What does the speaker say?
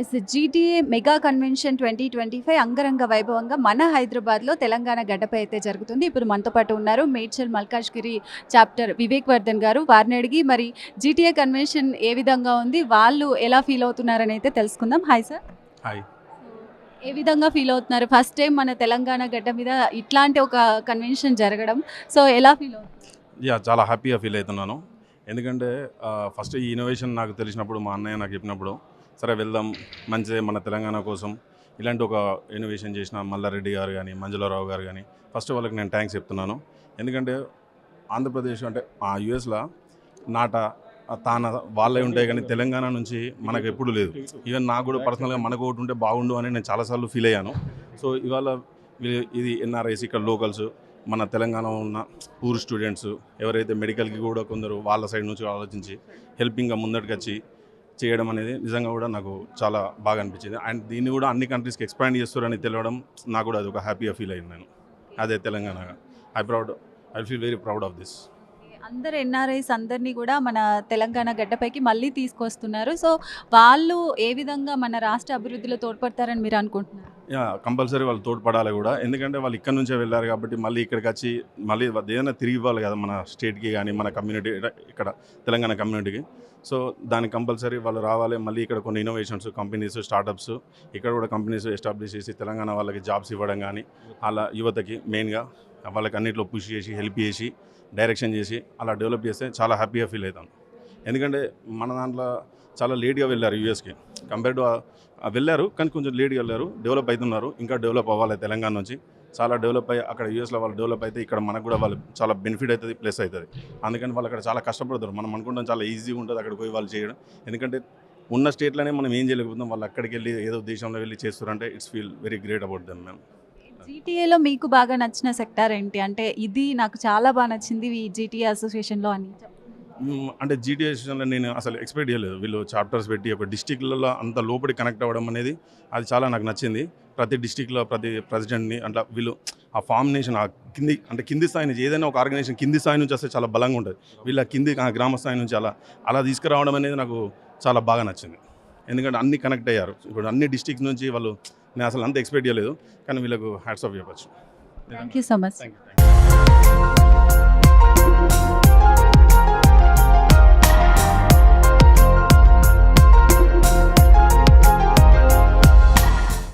Yes GTA mega convention 2025 అంగరంగ వైభవంగా మన హైదరాబాద్లో తెలంగాణ గడ్డపై అయితే జరుగుతుంది. ఇప్పుడు మనతో పాటు ఉన్నారు మేడ్చల్ మల్కాజ్గిరి చాప్టర్ వివేక్ వర్ధన్ గారు. వారిని అడిగి మరి జీటీఏ కన్వెన్షన్ ఏ విధంగా ఉంది, వాళ్ళు ఎలా ఫీల్ అవుతున్నారని అయితే తెలుసుకుందాం. Hi sir. హాయ్. ఏ విధంగా ఫీల్ అవుతున్నారు? ఫస్ట్ టైం మన తెలంగాణ గడ్డ మీద ఇట్లాంటి ఒక కన్వెన్షన్ జరగడం, సో ఎలా ఫీల్ అవుతుంది? చాలా హ్యాపీగా ఫీల్ అవుతున్నాను. ఎందుకంటే ఫస్ట్ ఈ ఇన్నోవేషన్ నాకు తెలిసినప్పుడు మా అన్నయ్య నాకు చెప్పినప్పుడు సరే వెళ్దాం, మంచిదే మన తెలంగాణ కోసం ఇలాంటి ఒక ఇన్నోవేషన్ చేసిన మల్లారెడ్డి గారు కానీ మంజులారావు గారు కానీ ఫస్ట్ వాళ్ళకి నేను థ్యాంక్స్ చెప్తున్నాను. ఎందుకంటే ఆంధ్రప్రదేశ్ అంటే యుఎస్లో నాట తాన వాళ్ళే ఉంటాయి కానీ తెలంగాణ నుంచి మనకు ఎప్పుడు లేదు. ఈవెన్ నాకు కూడా పర్సనల్గా మనకు ఒకటి ఉంటే బాగుండు అని నేను చాలాసార్లు ఫీల్ అయ్యాను. సో ఇవాళ ఇది ఎన్ఆర్ఐస్ ఇక్కడ లోకల్స్ మన తెలంగాణలో ఉన్న పూర్ స్టూడెంట్స్ ఎవరైతే మెడికల్కి కూడా కొందరు వాళ్ళ సైడ్ నుంచి ఆలోచించి హెల్పింగ్గా ముందటికి వచ్చి చేయడం అనేది నిజంగా కూడా నాకు చాలా బాగా అనిపించింది. అండ్ దీన్ని కూడా అన్ని కంట్రీస్కి ఎక్స్పాండ్ చేస్తారని తెలియడం నాకు కూడా అది ఒక హ్యాపీగా ఫీల్ అయ్యింది. నేను అదే తెలంగాణగా I feel very proud of this. అందరు ఎన్ఆర్ఐస్ అందరినీ కూడా మన తెలంగాణ గడ్డపైకి మళ్ళీ తీసుకొస్తున్నారు. సో వాళ్ళు ఏ విధంగా మన రాష్ట్ర అభివృద్ధిలో తోడ్పడతారని మీరు అనుకుంటున్నారు? కంపల్సరీ వాళ్ళు తోడ్పడాలి కూడా. ఎందుకంటే వాళ్ళు ఇక్కడ నుంచే వెళ్ళారు కాబట్టి మళ్ళీ ఇక్కడికి వచ్చి మళ్ళీ ఏదైనా తిరిగి ఇవ్వాలి కదా మన స్టేట్కి కానీ మన కమ్యూనిటీ ఇక్కడ తెలంగాణ కమ్యూనిటీకి. సో దానికి కంపల్సరీ వాళ్ళు రావాలి. మళ్ళీ ఇక్కడ కొన్ని ఇన్నోవేషన్స్ కంపెనీస్ స్టార్టప్స్ ఇక్కడ కూడా కంపెనీస్ ఎస్టాబ్లిష్ చేసి తెలంగాణ వాళ్ళకి జాబ్స్ ఇవ్వడం కానీ అలా యువతకి మెయిన్గా వాళ్ళకి అన్నింటిలో పుష్ చేసి హెల్ప్ చేసి డైరెక్షన్ చేసి అలా డెవలప్ చేస్తే చాలా హ్యాపీగా ఫీల్ అవుతాను. ఎందుకంటే మన దాంట్లో చాలా లేట్గా వెళ్ళారు యూఎస్కి కంపేర్ టు వెళ్ళారు కానీ కొంచెం లేట్గా వెళ్ళారు. డెవలప్ అవుతున్నారు, ఇంకా డెవలప్ అవ్వాలి. తెలంగాణ నుంచి చాలా డెవలప్ అయ్యి అక్కడ యూఎస్లో వాళ్ళు డెవలప్ అయితే ఇక్కడ మనకు కూడా వాళ్ళు చాలా బెనిఫిట్ అవుతుంది, ప్లస్ అవుతుంది. అందుకని వాళ్ళు అక్కడ చాలా కష్టపడతారు. మనం అనుకుంటాం చాలా ఈజీగా ఉంటుంది అక్కడికి పోయి వాళ్ళు చేయడం. ఎందుకంటే ఉన్న స్టేట్లోనే మనం ఏం చేయలేకపోతున్నాం, వాళ్ళు అక్కడికి వెళ్ళి ఏదో దేశంలో వెళ్ళి చేస్తారంటే it's feel very great about them. మేము జీటీఏలో మీకు బాగా నచ్చిన సెక్టార్ ఏంటి? అంటే ఇది నాకు చాలా బాగా నచ్చింది ఈ జీటీఏ అసోసియేషన్లో అని. అంటే జీటీఏ అసోసియేషన్లో నేను అసలు ఎక్స్పెక్ట్ చేయలేదు. వీళ్ళు చాప్టర్స్ పెట్టి ఒక డిస్టిక్లలో అంత లోపలి కనెక్ట్ అవ్వడం అనేది అది చాలా నాకు నచ్చింది. ప్రతి డిస్టిక్లో ప్రతి ప్రెసిడెంట్ని అట్లా వీళ్ళు ఆ ఫార్మినేషన్ ఆ కింది స్థాయి నుంచి ఏదైనా ఒక ఆర్గనైజేషన్ కింది స్థాయి నుంచి వస్తే చాలా బలంగా ఉంటుంది. వీళ్ళ గ్రామ స్థాయి నుంచి అలా తీసుకురావడం అనేది నాకు చాలా బాగా నచ్చింది. ఎందుకంటే అన్ని కనెక్ట్ అయ్యారు. ఇప్పుడు అన్ని డిస్టిక్స్ నుంచి వాళ్ళు నేను అసలు అంత ఎక్స్పెక్ట్ చేయలేదు. కానీ వీళ్ళకు హ్యాట్స్ ఆఫ్ చెప్పచ్చు. Thank you so much. Thank you.